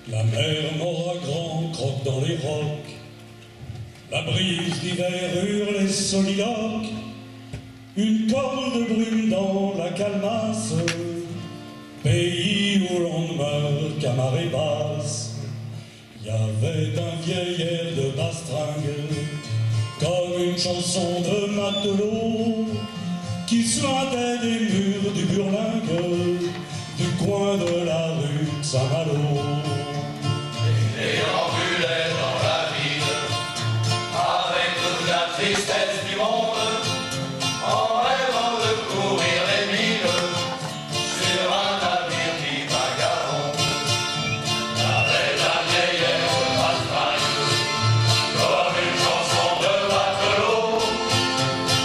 La mer mord à grands croque dans les rocs. La brise d'hiver hurle et soliloque. Une corne de brume dans la calmasse. Pays où l'on ne meurt qu'à marée basse. Y avait un vieil air de bastringue, comme une chanson de matelot, qui suintait des murs du Burlingue, du coin de la rue de Saint-Malo. Les déambulaient dans la ville, avec toute la tristesse du monde, en rêvant de courir les milles, sur un navire qui vagabonde. La belle vieille air de bastringue, comme une chanson de matelot,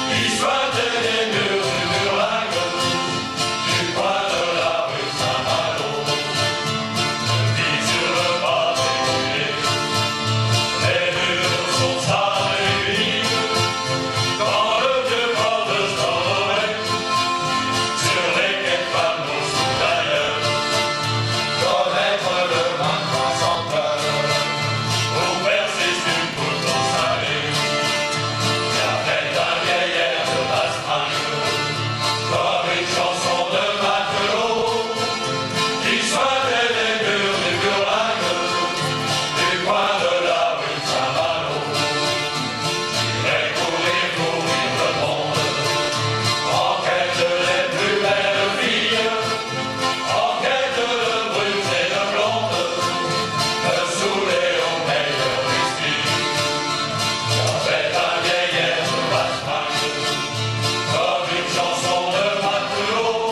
qui suintait les murs du Burlingue, du coin de la rue Saint-Malo. Sur le pavé brûlé, les murs sont sales et humides, dans le vieux port de Stornoway, sur les quais de panneaux sous d'ailleurs, connaître le maintien central, où persiste une poudre salée. Y avait un vieil air de bastringue, comme une chanson de matelot, qui soignait les murs du Burlingue, du coin de la rue de Saint-Malo. J'irai courir, courir le monde, en quête des plus belles filles, en quête de brunes et de blondes, me saouler au meilleur whisky. J'avais un vieil air de bastringue, comme une chanson de matelot,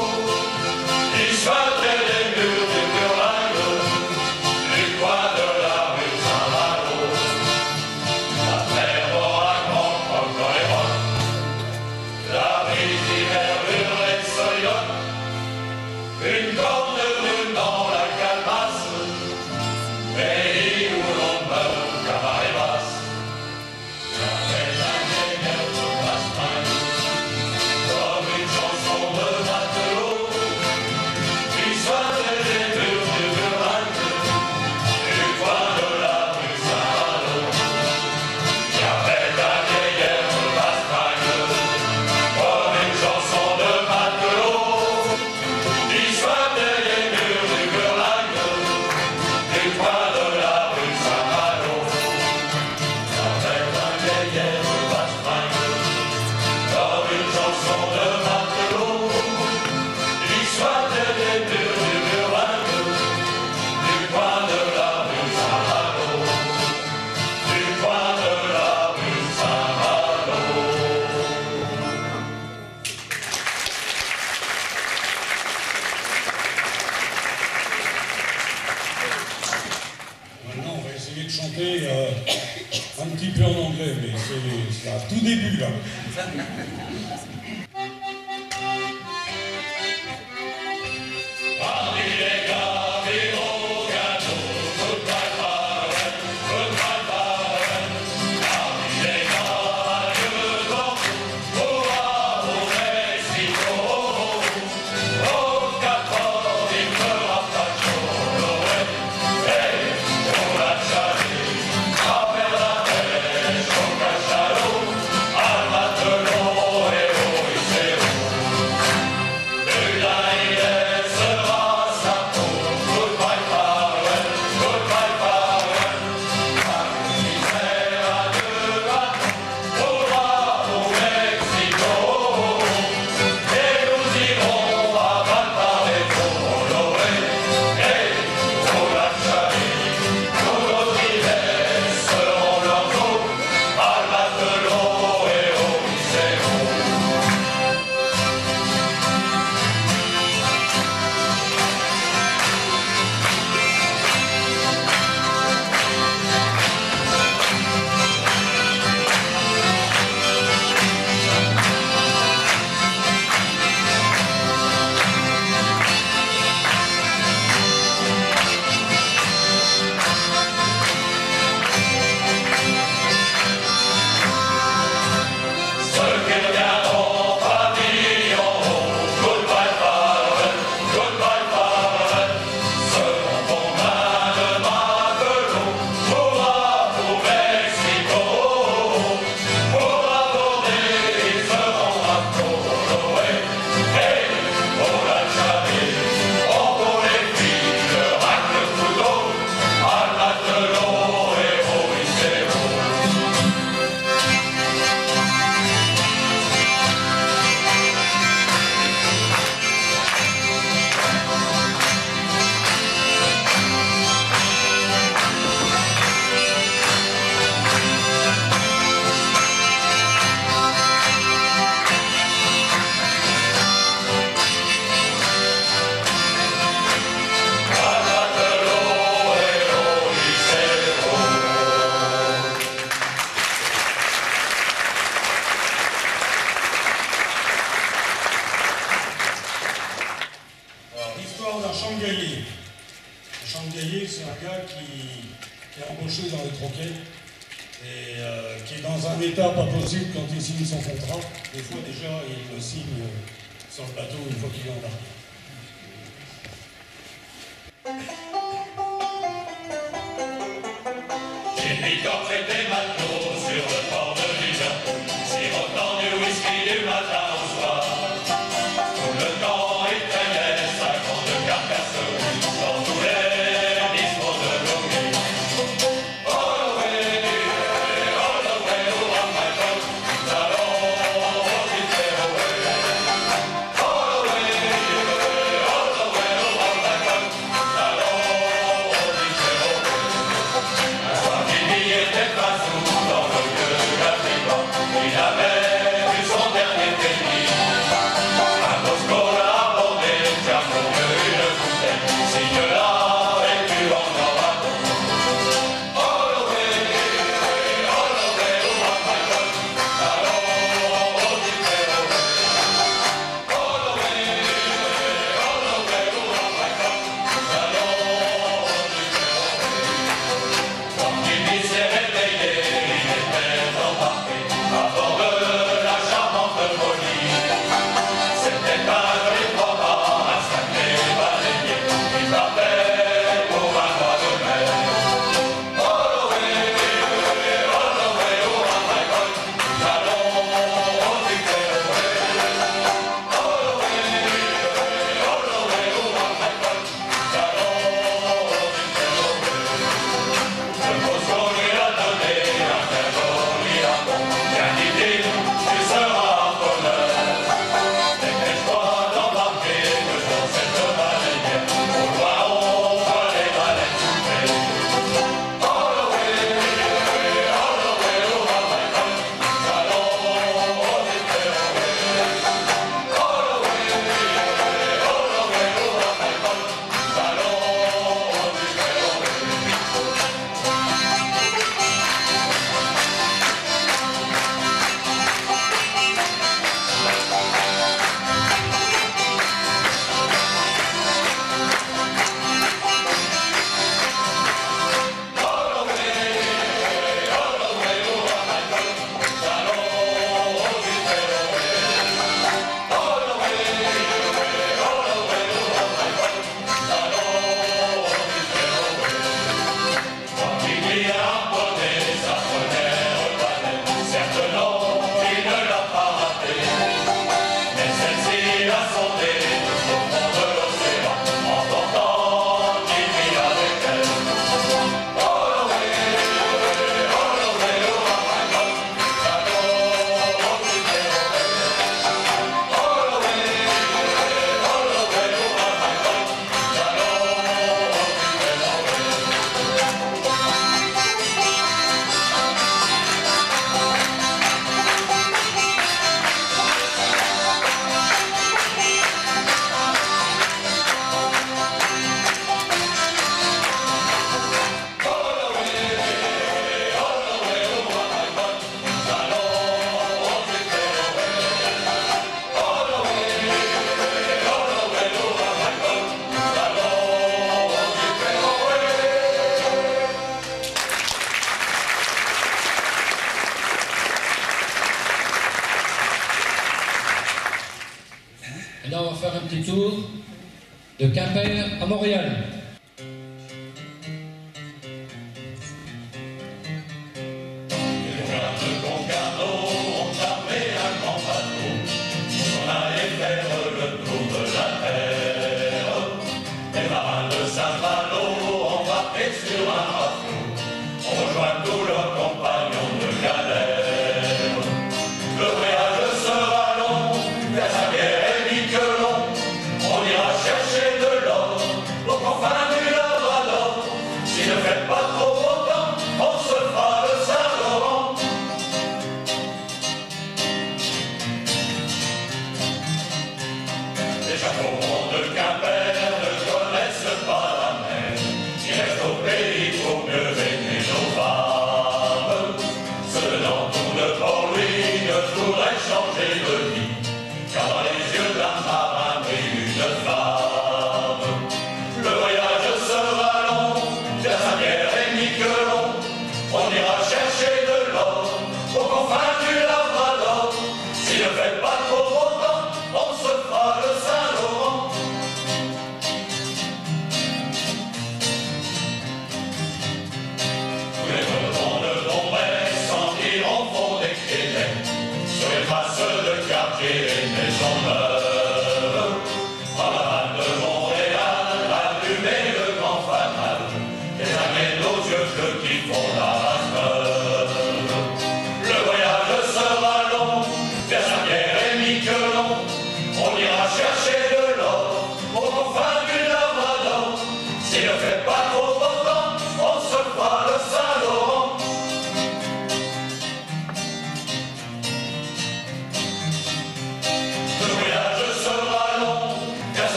qui soignait les murs du Burlingue, du coin de la rue Saint-Malo. La mer mord à grands crocs dans les rocs, la brise d'hiver hurle et soliloque, une corne de brume dans la calmasse, pays où l'on meurt qu'à marée basse. J'avais un vieil air de bastringue, comme une chanson de matelot, qui soignait les murs du Burlingue, du coin de la rue Saint-Malo. J'avais un vieil air de bastringue, comme une chanson de matelot, qui soignait les murs du Burlingue, du coin de la rue Saint-Malo. J'avais un vieil air de bastringue, comme une chanson de matelot, qui soignait les murs du Burlingue, du coin de la rue Saint-Malo, du coin de la rue Saint-Malo. Maintenant, on va essayer de chanter un petit peu en anglais, mais c'est à tout début, là. Parmi les navires au canot, goodbye Farewell, goodbye Farewell. Parmi les navires d'Anjou, hurrah au Mexico. Au Cap Horn, il fera pas chaud, l'Orient. Hey, on l'a chalé, à faire la pêche au cachalot, à matelot et au Changaillé. Changaillé, c'est un gars qui est embauché dans les troquets et qui est dans un état pas possible quand il signe son contrat. Des fois déjà, il le signe sur le bateau une fois qu'il est embarqué. J'ai piqué des matelots sur le port de Liverpool, sirotant du whisky du matin au soir. Tout le temps, il traînait sa grande carcasse dans tous les bistrots de Louis. All the way, around my boat, nous allons visiter away. All the way, around my boat, nous allons visiter away. Il était pas sous dans le lieu d'Afrique, il avait vu son dernier pays. À Moscou l'a abordé, tiens pour mieux une bouteille, signe-là et tu en auras beaucoup. All the way, around my boat, nous allons visiter away. All the way, around my boat, nous allons visiter away. Quand il s'est réveillé, il était embarqué à bord de la charmante Molly. C'était un joli programme, un sacré baleinier qui partait pour un mois de mer. All the way, around my boat, nous allons visiter away. All the way, around my boat, nous allons visiter away. Le Moscou lui a donné un très joli harpon, bien dit-il, tu seras un bonheur. Dépêche-toi d'embarquer dans cette baleinière, au loin on voit les baleines souffler. All the way, around my boat, nous allons visiter away. All the way, around my boat, nous allons visiter away. Maintenant, on va faire un petit tour de Quimper à Montréal. On ira chercher de l'or au confins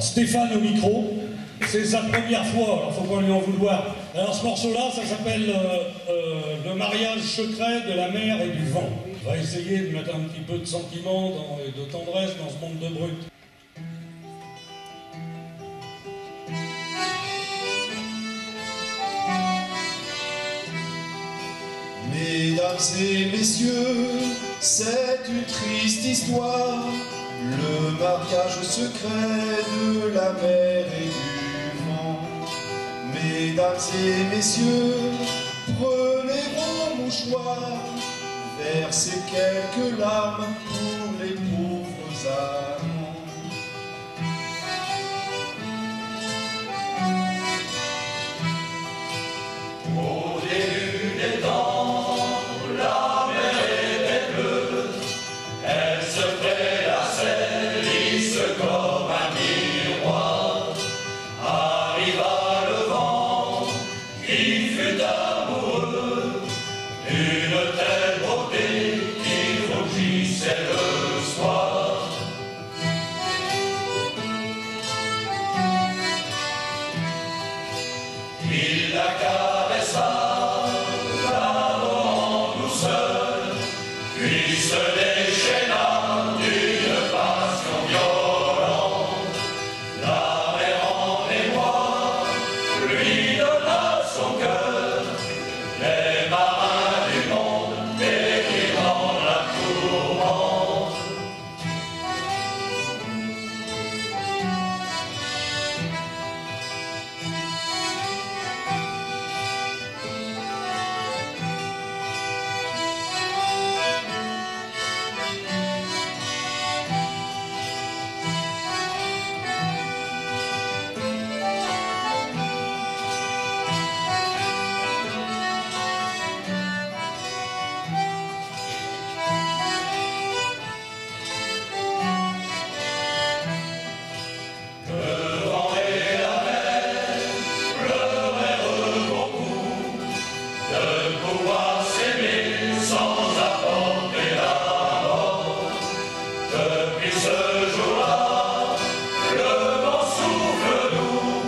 Alors Stéphane au micro, c'est sa première fois, alors faut pas lui en vouloir. Alors ce morceau-là, ça s'appelle Le mariage secret de la mer et du vent. On va essayer de mettre un petit peu de sentiment et de tendresse dans ce monde de brut. Mesdames et messieurs, c'est une triste histoire, le mariage secret de la mer et du vent. Mesdames et messieurs, prenez vos mouchoirs, versez quelques larmes pour les pauvres amants. Au début des temps, la mer était bleue, elle se prélassait, lisse comme un miroir. Arriva le vent, qui fut amoureux, une telle beauté qu'il rougissait le soir. Il la caressa d'abord en douceur, puis se déchaîna d'une passion violente. La mer en émoi lui donna son cœur, les marins du monde périrent dans la tourmente. Pouvoir s'aimer sans apporter la mort. Depuis ce jour-là, le vent souffle doux,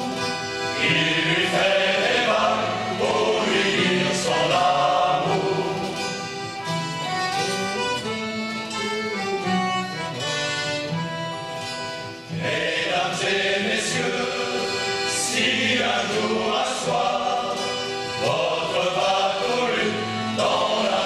il lui fait des vagues pour lui dire son amour. Mesdames et messieurs, si un jour à soir, votre bateau lutte dans la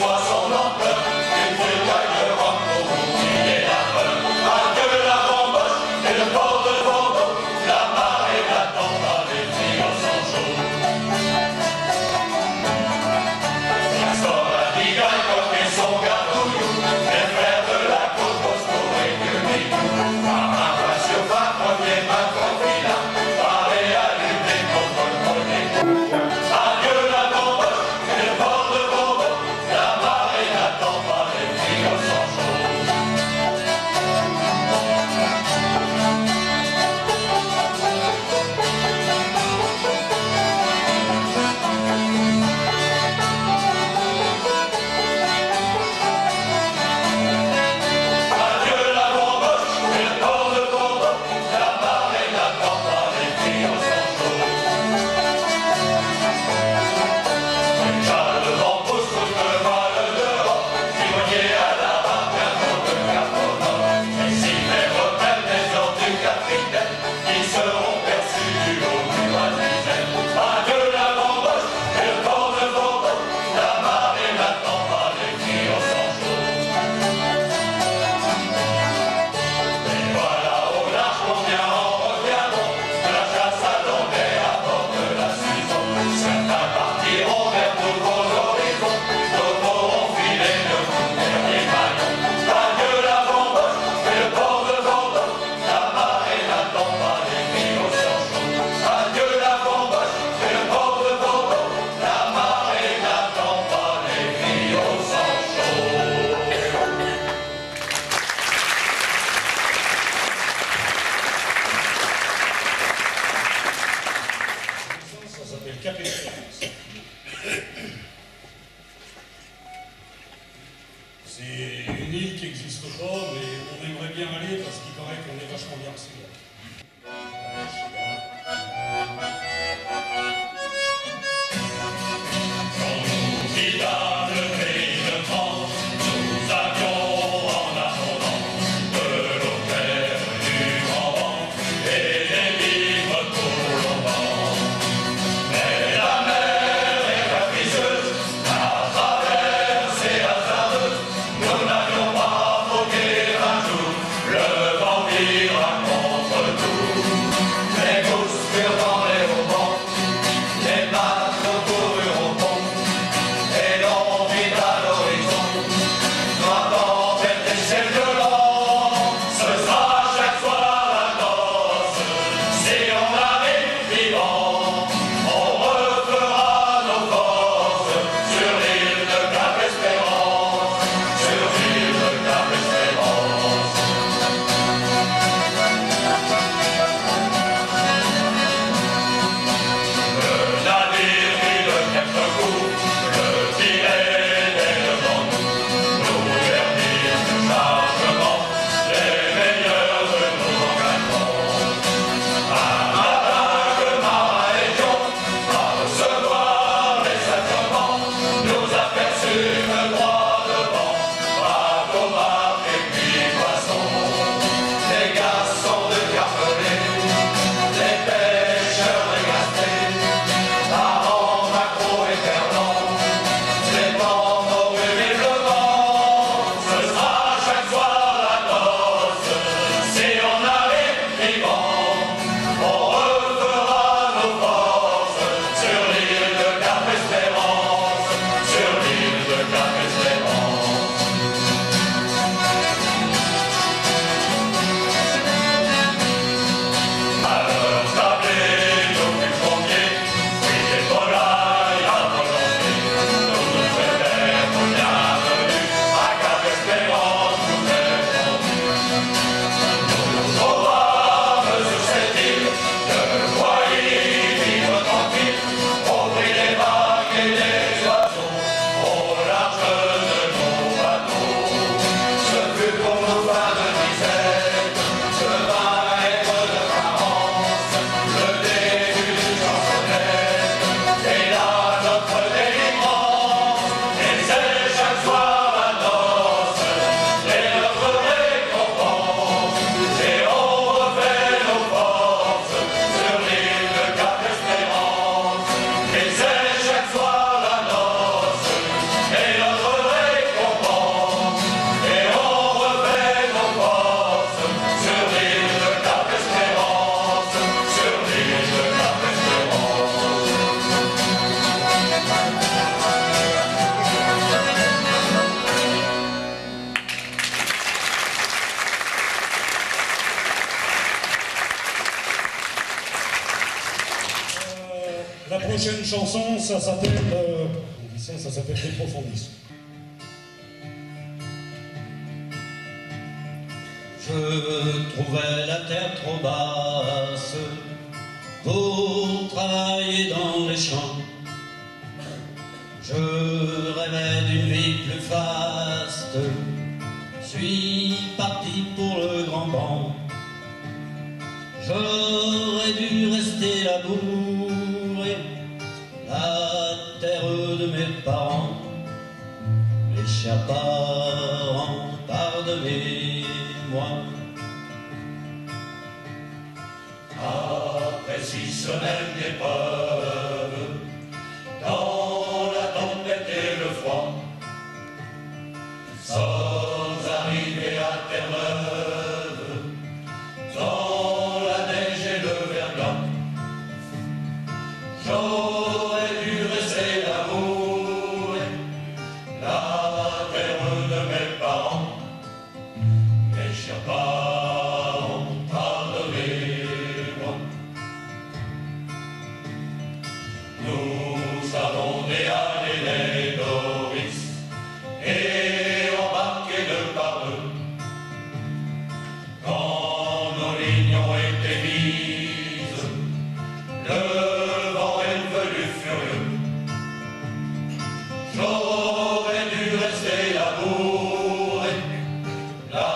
soit son ampleur, une bouteille de rhum pour oublier la peur. Adieu la bamboche et le port de Bordeaux, la marée n'attend pas les trios sans chaud. Castor a dit Gaïcoc et son gardouillou, les frères de la côte Bosco et que Migou. Marin sur ma premier main confila, paré à lutter contre le premier coup. Adieu la bamboche et le port de Bordeaux, la marée n'attend pas les trios sans chaud. Adieu la bamboche et le port de Bordeaux, la marée n'attend pas les trios sans chaud. Déjà le vent pousse toute le voile dehors, timonier à la barque, un nom de Caponnor. Et si les rebelles des ordres du capitaine, ils seront perçus du haut du Val-d'Isère. Adieu la bamboche et le port de Bordeaux, la marée n'attend pas les trios sans chaud. Et voilà au large combien en reviendront, de la chasse à l'onglet à bord de la saison. Certains partiront vers nouveaux horizons, d'autres auront filé le coup de dernier maillon. Adieu la bamboche et le port de Bordeaux, la marée n'attend pas les trios sans chaud. Adieu la bamboche et le port de Bordeaux, la marée n'attend pas les trios sans chaud. Ça s'appelle Cap Espérance. C'est une île qui n'existe pas, mais on aimerait bien aller parce qu'il paraît qu'on est vachement bien reçus là. Formidable pays de France, nous avions en abondance de l'eau claire du grand vent et des vivres pour longtemps. Mais la mer est capricieuse, à travers ses hasardeuses, nous n'avions pas vogué un jour, le vent vira contre tout. Les mousses furent dans les haubans, les matelots coururent au pont, et l'on vit à l'horizon, noir tempête et ciel violent. Ce sera chaque soir la noce, si on arrive vivant, on refera nos forces sur l'île de Cap-Espérance, sur l'île de Cap-Espérance. Le navire fit le quelque coup, le tirait dès devant nous, nous verdirent tout chargement, les meilleurs de nos engagements. Un matin que marin étions, à recevoir les sacrements, nous aperçûmes droit devant, Pacomas et puis Poisson, les garçons de Carpelet, les pêcheurs de Gasté, Parents, Macro et Fernand, les temps horriblement. Ce sera chaque soir la noce, si on arrive vivant, on refera nos forces sur l'île de Cap-Espérance, sur l'île de Cap-Espérance. Alors tablez nos plus premiers, fruits et volailles à volonté, nous nous souhaitons bienvenue à Cap-Espérance, nous répondus. Nous nous trouvâmes sur cette île, de quoi y vivre tranquille, au prix des vagues et des oiseaux, au large chanson, ça s'appelle Des Profondis. Je trouvais la terre trop basse pour travailler dans les champs. Je rêvais d'une vie plus faste, suis parti pour le grand banc. J'aurais dû rester labourer la terre de mes parents. Mes chers parents, pardonnez-moi. Après 6 semaines d'épreuve, dans la tempête et le froid, sommes arrivés à Terre-Neuve, dans la neige et le verglas. J'aurais dû rester labourer la terre de mes parents. Mes chers parents, pardonnez-moi. Nous avons déhalé les novices et embarqué de par eux. Quand nos lignes ont été mises, le vent est venu furieux. J'aurais dû rester labourer la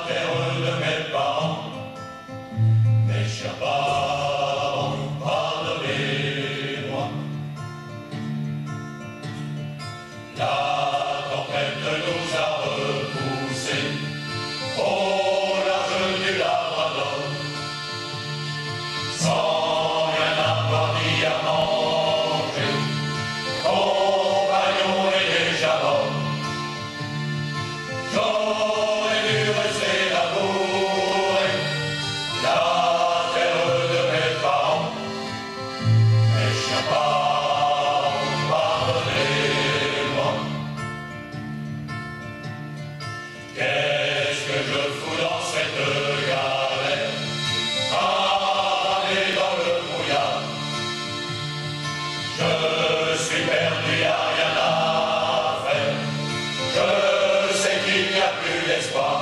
terre de mes parents. Mes chers parents, pardonnez-moi. La tempête nous a repoussés au large du Labrador, sans rien avoir ni à manger. Compagnons est déjà mort. J'aurais dû rester labourer la terre de mes parents. Mes chers parents, pardonnez-moi. Qu'est-ce que je fous dans cette galère, allez dans le brouillard? Je suis perdu, y'a rien à faire. Je sais qu'il n'y a plus d'espoir.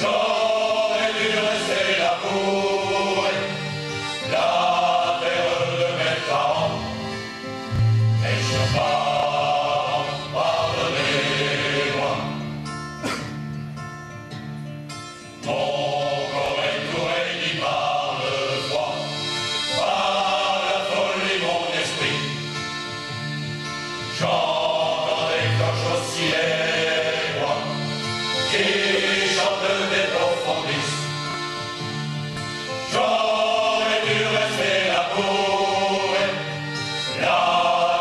J'aurais dû rester labourer la terre de mes parents. Mes chers parents, pardonnez-moi. Mon corps est étourdi par le froid, par la folie mon esprit. J'entends des cloches aussi aigres qui chantent des profondis. J'aurais dû rester labourer la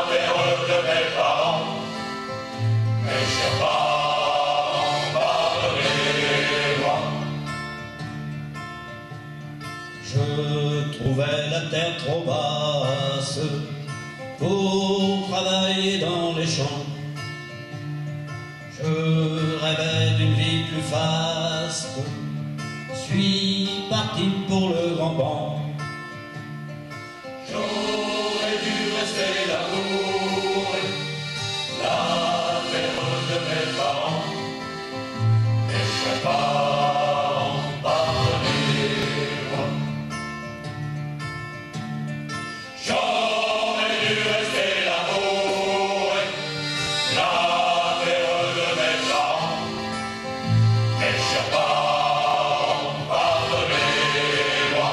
terre de mes parents. Mes chers parents, pardonnez-moi. Je trouvais la terre trop basse pour travailler dans les champs. Je rêvais d'une vie plus faste, suis parti pour le grand banc. J'aurais dû rester labourer la terre de mes parents. Mes chers parents, pardonnez-moi. J'aurais dû rester labourer la terre de mes parents. Mes chers parents, pardonnez-moi.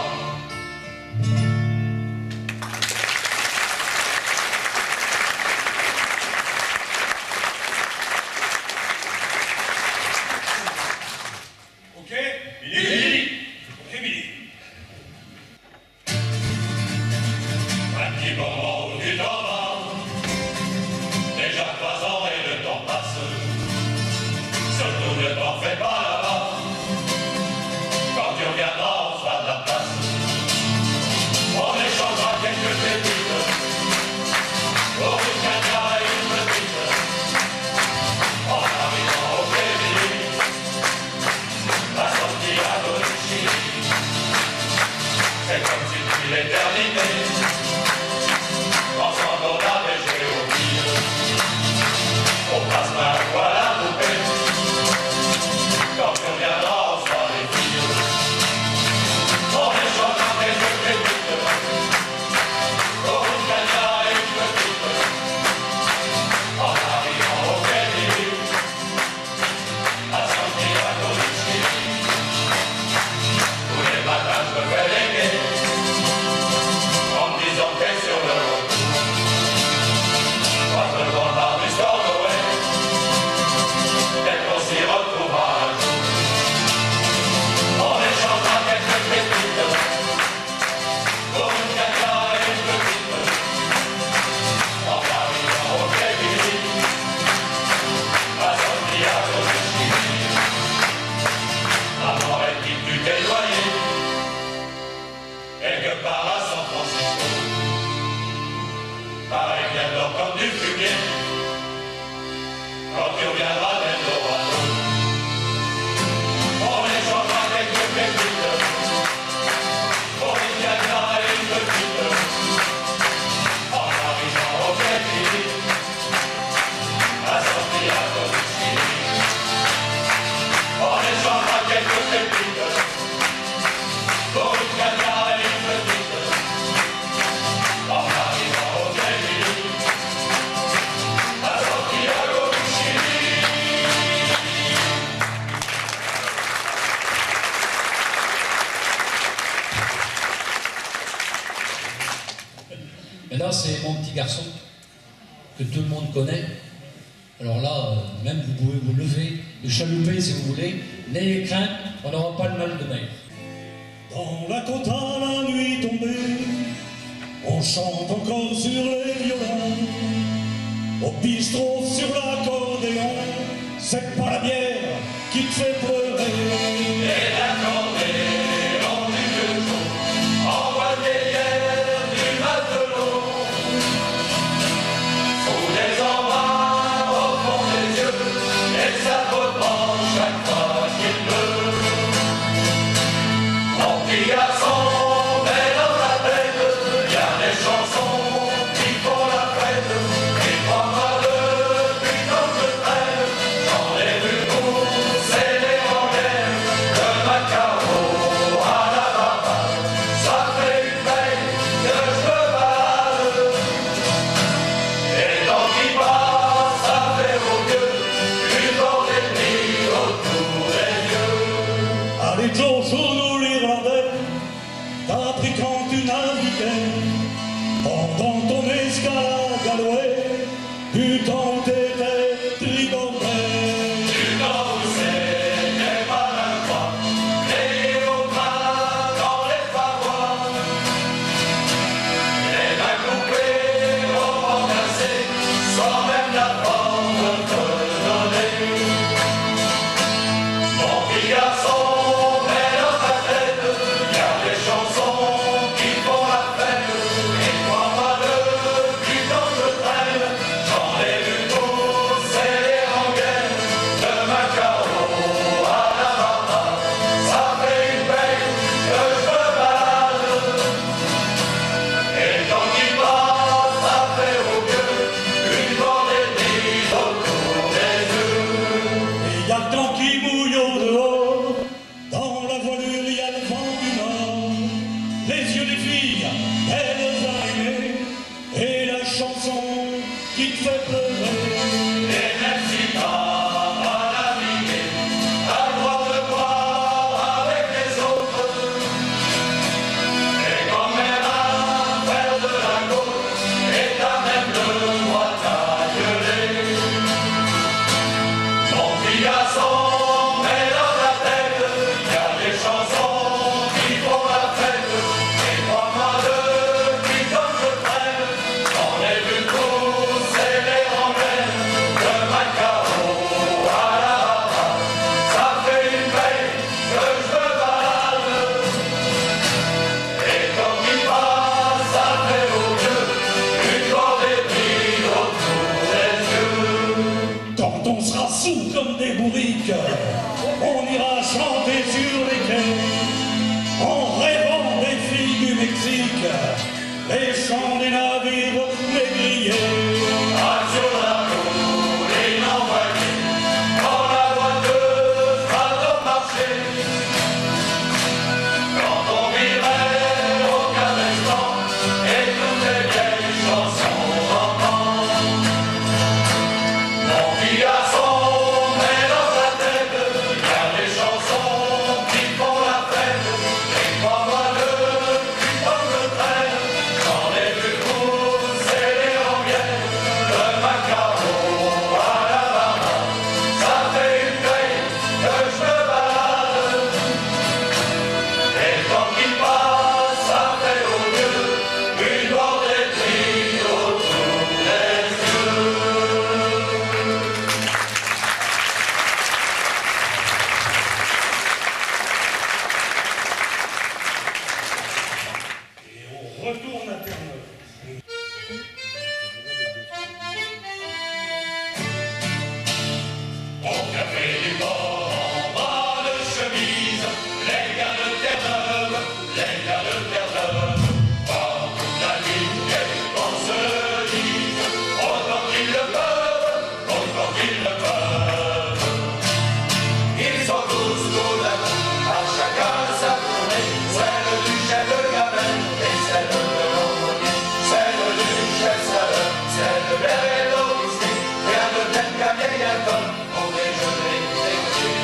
Et là, c'est mon petit garçon, que tout le monde connaît. Alors là, même vous pouvez vous lever, le chalouper si vous voulez. N'ayez crainte, on n'aura pas le mal de mer. Dans la côte à la nuit tombée, on chante encore sur les violons. Au bistrot sur l'accordéon, c'est pas la bière qui te fait pleurer. Et l'accordéon du vieux jour envoie des bières du matelot. Sous les embruns au fond des yeux, et ça reprend chaque fois qu'il pleut. Mon petit garçon, mais dans ta tête, y a des chansons qui font la fête. Et crois-moi, depuis quand je traîne, j'en ai vu pousser les rengaines. Le Macao à la barbade, ça fait une veille que je me balade. Et tant qu'il passe, ça fait au vieux une bordée de nuit autour des yeux. Allez Jojo l'Irlandais, t'as appris quand tu naviguais. Pendant ton escalade à Galway, du temps t'étais tribordais. Du temps où c'était pas la croix, et au bras dans les parois. Les mains coupées, au vent cassé, sans même la forme de te donner. Mon petit garçon, mais dans ta tête, y a des chansons qui font la fête. Et crois-moi, depuis quand je traîne, j'en ai vu pousser les rengaines. De Macao à la barbade, ça fait une veille que je me balade. Et tant qu'il passe, ça fait au vieux une bordée de nuit autour des yeux. Et y a le temps qui mouille au dehors, dans la voilure y a le vent du nord. Les yeux des filles, elles arrivées, et la chanson qui te fait pleurer. Et même si t'as pas navigué, t'as le droit de boire avec les autres. Et quand même à faire de la côte, et t'as même le droit d'à gueuler. Mon petit garçon, mais dans ta tête, y a des chansons qui font la fête. Et crois-moi, depuis quand je traîne, j'en ai vu pousser les rengaines. De Macao à la barbade, ça fait une veille que je me balade. Et quand il passe, ça fait au vieux une bordée de nuit autour des yeux. Quand on sera sous comme des bourriques, on ira chanter sur les quais, en rêvant des filles du Mexique, les chants des navires négriers. Ah, sur la colline en bien comme au déjeuner d'écolier.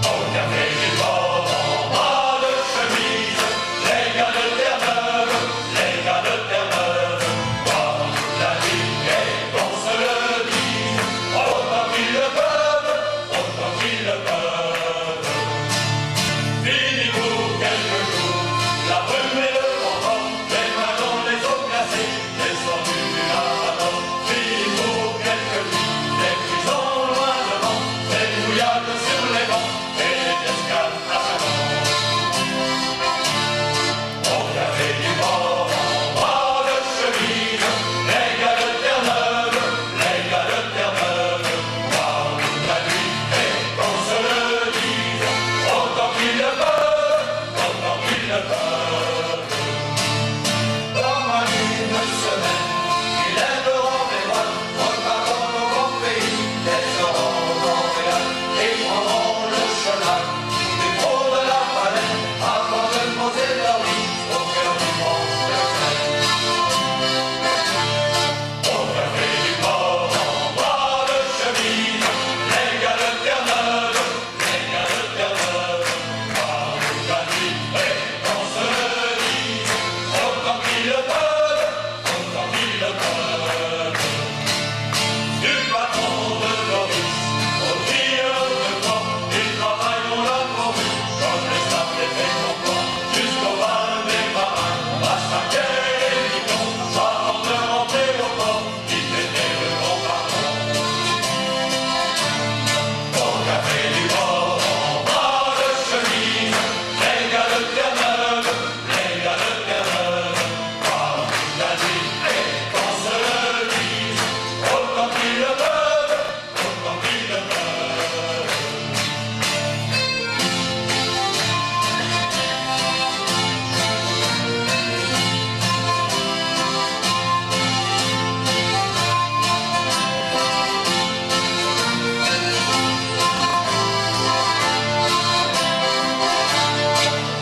Au café du port, en bas de chemise, les gars de Terre-Neuve, les gars de Terre-Neuve, parlent toute la nuit et qu'on se le dise, autant qu'ils le peuvent, autant qu'ils le peuvent. Fini pour quelques jours, la brume et le vent, les mains dans les eaux glacées, descendues du Labrador. Fini pour quelques nuits, des prisons loin devant, des brouillades sur les bancs et des escales à savon. Au café du port, en bas de chemise, les gars de Terre-Neuve, les gars de Terre-Neuve, parlent toute la nuit et qu'on se le dise, autant qu'ils le peuvent, autant qu'ils le peuvent. Dans ma une semaine, ils lèveront les voiles, repartent au grand pays, laisseront Montréal et prendront le chemin du trot de la palette avant de poser leur lit au cœur du monde de Seine. Au café du port, en bas de chemise, les gars de Terre-Neuve, les gars de Terre-Neuve, parlent toute la nuit et qu'on se le dise, autant qu'ils le peuvent, autant qu'ils le peuvent. Du patron de Doris au tireur de camp, ils travailleront là pour nous, comme les sables des Fécompans, jusqu'au bal des marins, à Saint-Quay et Vicon, avant de rentrer au port, ils étaient le grand patron. Au café du port, en bas de chemise, les gars de Terre-Neuve, les gars de Terre-Neuve, parlent toute la nuit et qu'on se le dise, autant qu'ils le peuvent, autant qu'ils le peuvent.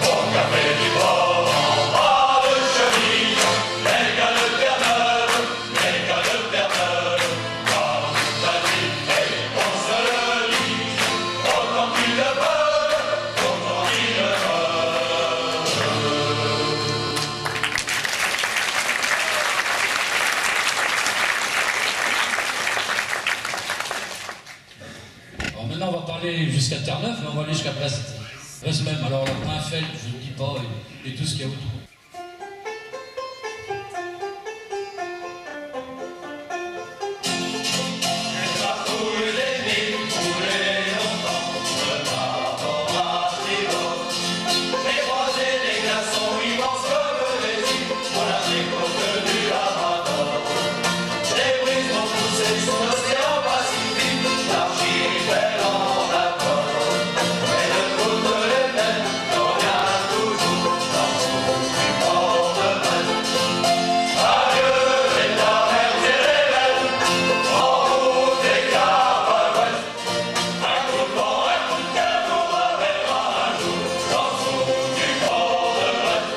Au café du port, en bas de chemise, les gars de Terre-Neuve, les gars de Terre-Neuve, parlent toute la nuit et qu'on se le dise, autant qu'ils le peuvent, autant qu'ils le peuvent. Alors maintenant, on va parler jusqu'à Terre-Neuve, mais on va aller jusqu'à Brest. Brest même, alors le Pinfeld, je ne le dis pas, et tout ce qu'il y a autour. Les patrouilles des villes roulaient longtemps, le rapport à Tribord. J'ai croisé des glaçons immenses comme des îles, pour la côtes du Labrador. Les brises m'ont poussé sous l'océan Pacifique, l'archipel en accord. Et de toutes les plaines, on vient toujours dans son du port de Brest. Adieu les tavernes et les belles, en route des Caps à l'ouest. Un coup de vent, un coup de cœur nous ramènera un jour dans son du port de Brest.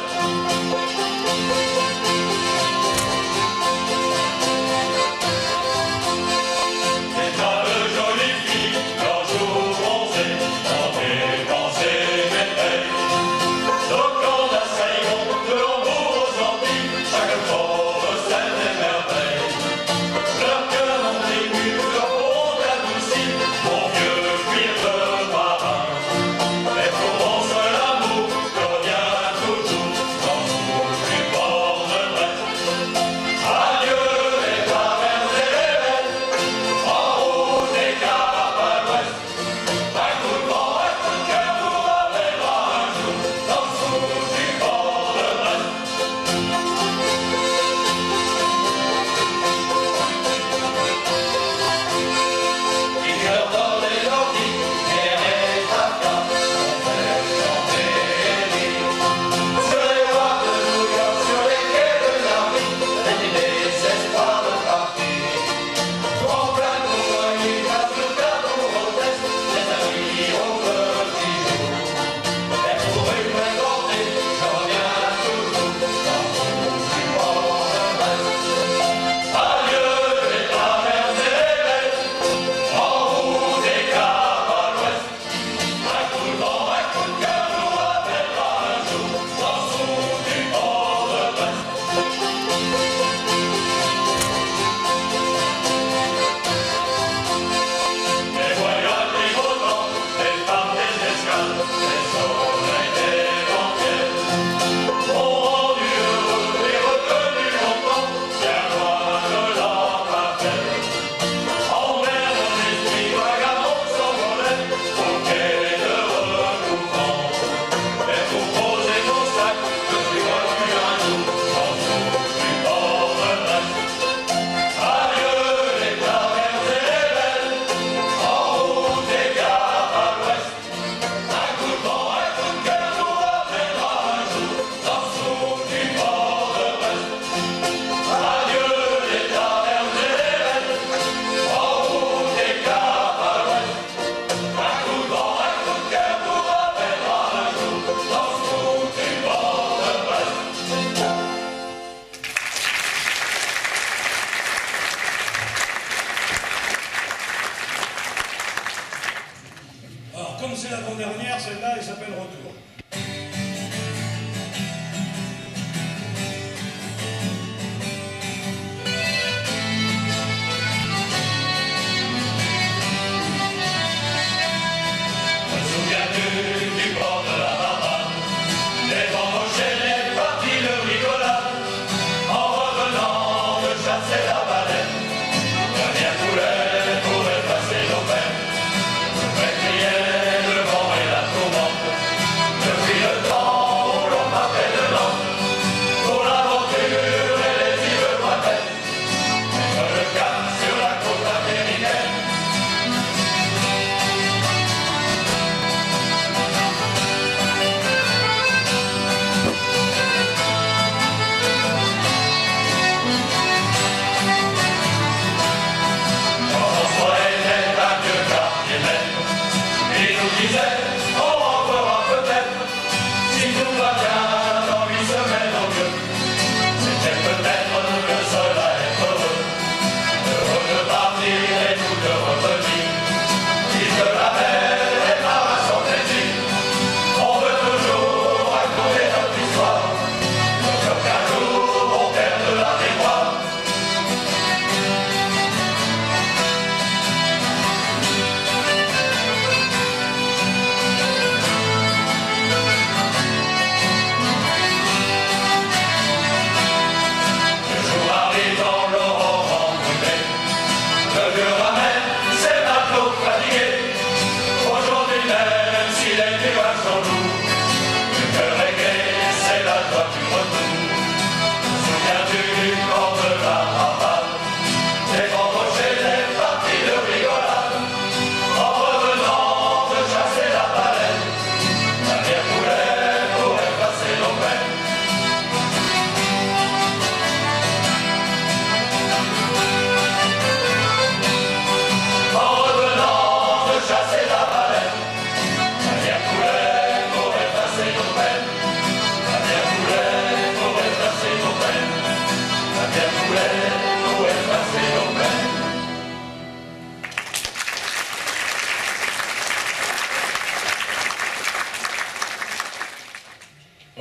c'est l'avant-dernière, celle-là, elle s'appelle Retour.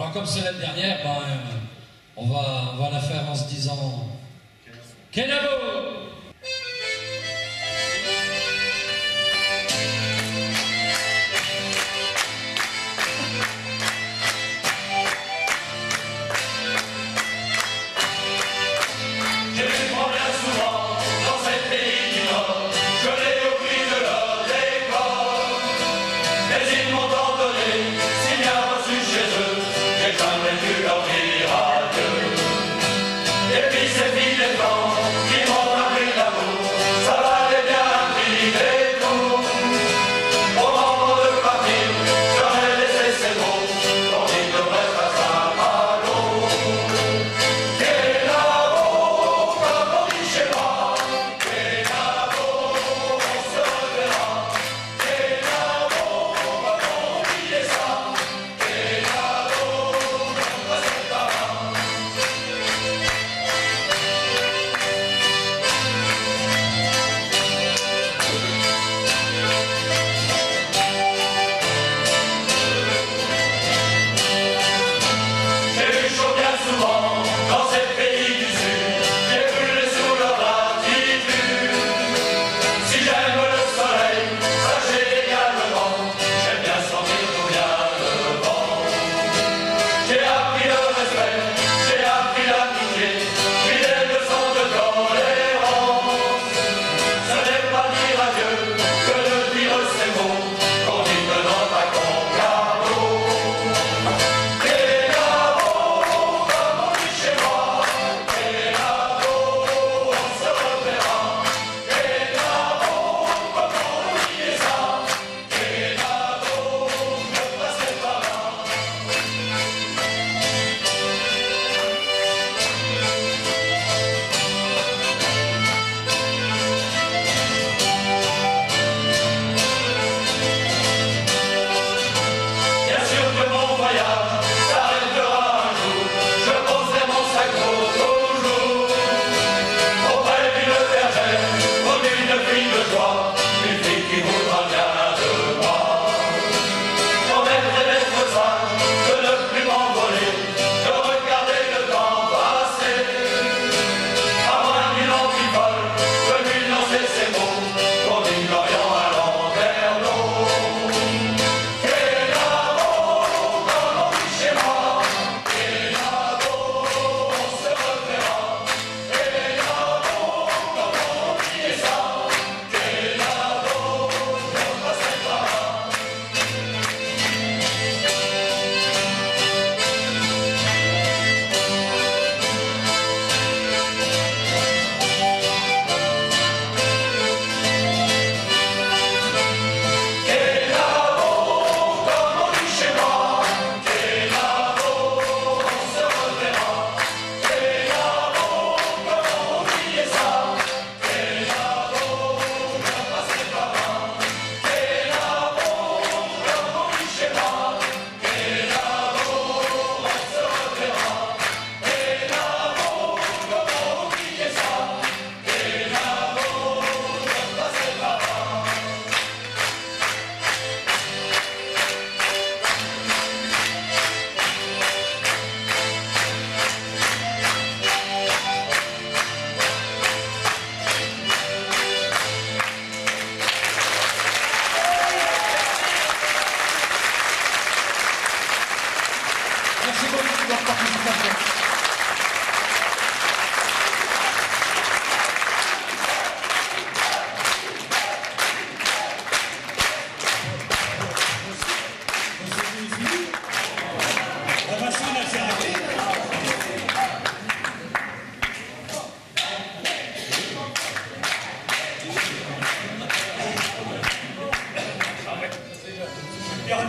Alors comme c'est la dernière, on va la faire en se disant Kenavo. Et puis ces filles des temps qui m'ont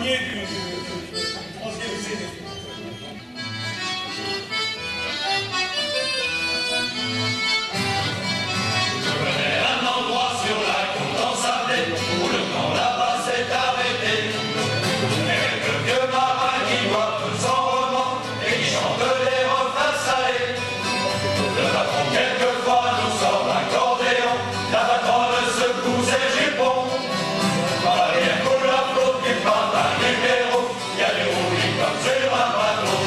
premier du troisième CD. Je connais un endroit sur la côte ensablée où le temps là-bas s'est arrêté. Et quelques vieux marins qui boivent sans roman et qui chantent des refrains salés. Le patron quelquefois nous sort l'accordéon, la patronne secoue ses jupons. Quand la rivière coule la flotte qui part d'un numéro, il y a des roulis comme sur un bateau.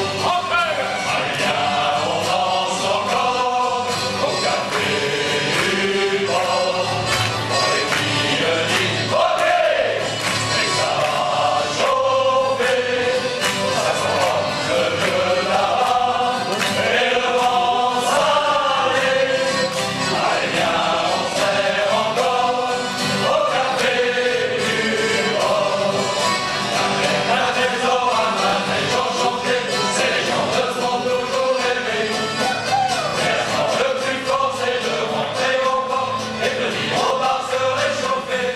Allez viens, on danse encore au café du port. Quand les filles disent ok, et ça va chauffer. Ça sent le vieux tabac et le vent salé. Allez viens, on sert encore au café du port. La maison à main, les gens chantaient, c'est les gens te font toujours rêver. L'instant le plus fort, c'est de rentrer au port et de dire au bar se réchauffer.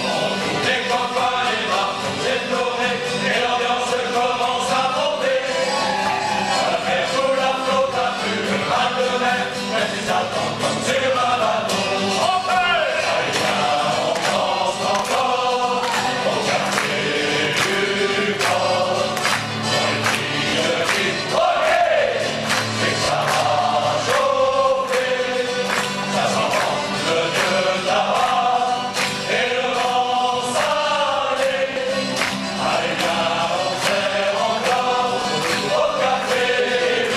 On joue des copains, les marteaux éplorés, et l'ambiance commence à monter. La mer coule la flotte, a plus le mal de mer, mais ils attendent comme sur un bateau. Allez viens, on danse encore au café du port. Quand les filles disent ok, c'est que ça va chauffer. Ça sent le vieux tabac et le vent salé. Allez viens, on sert encore au café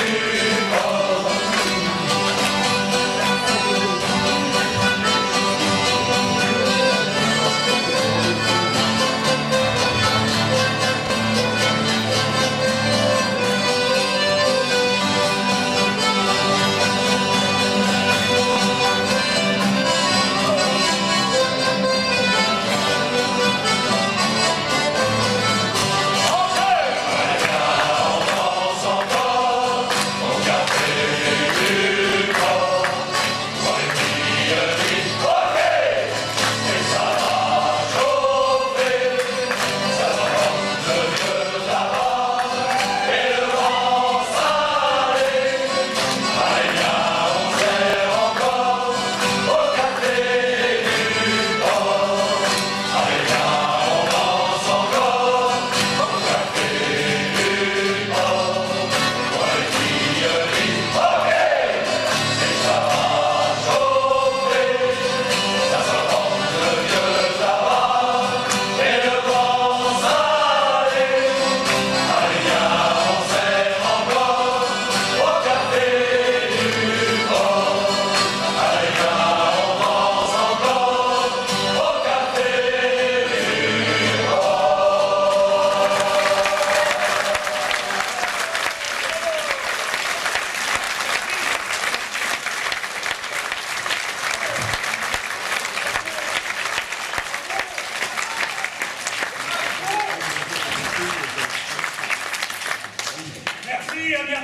du port. Merci, à bientôt.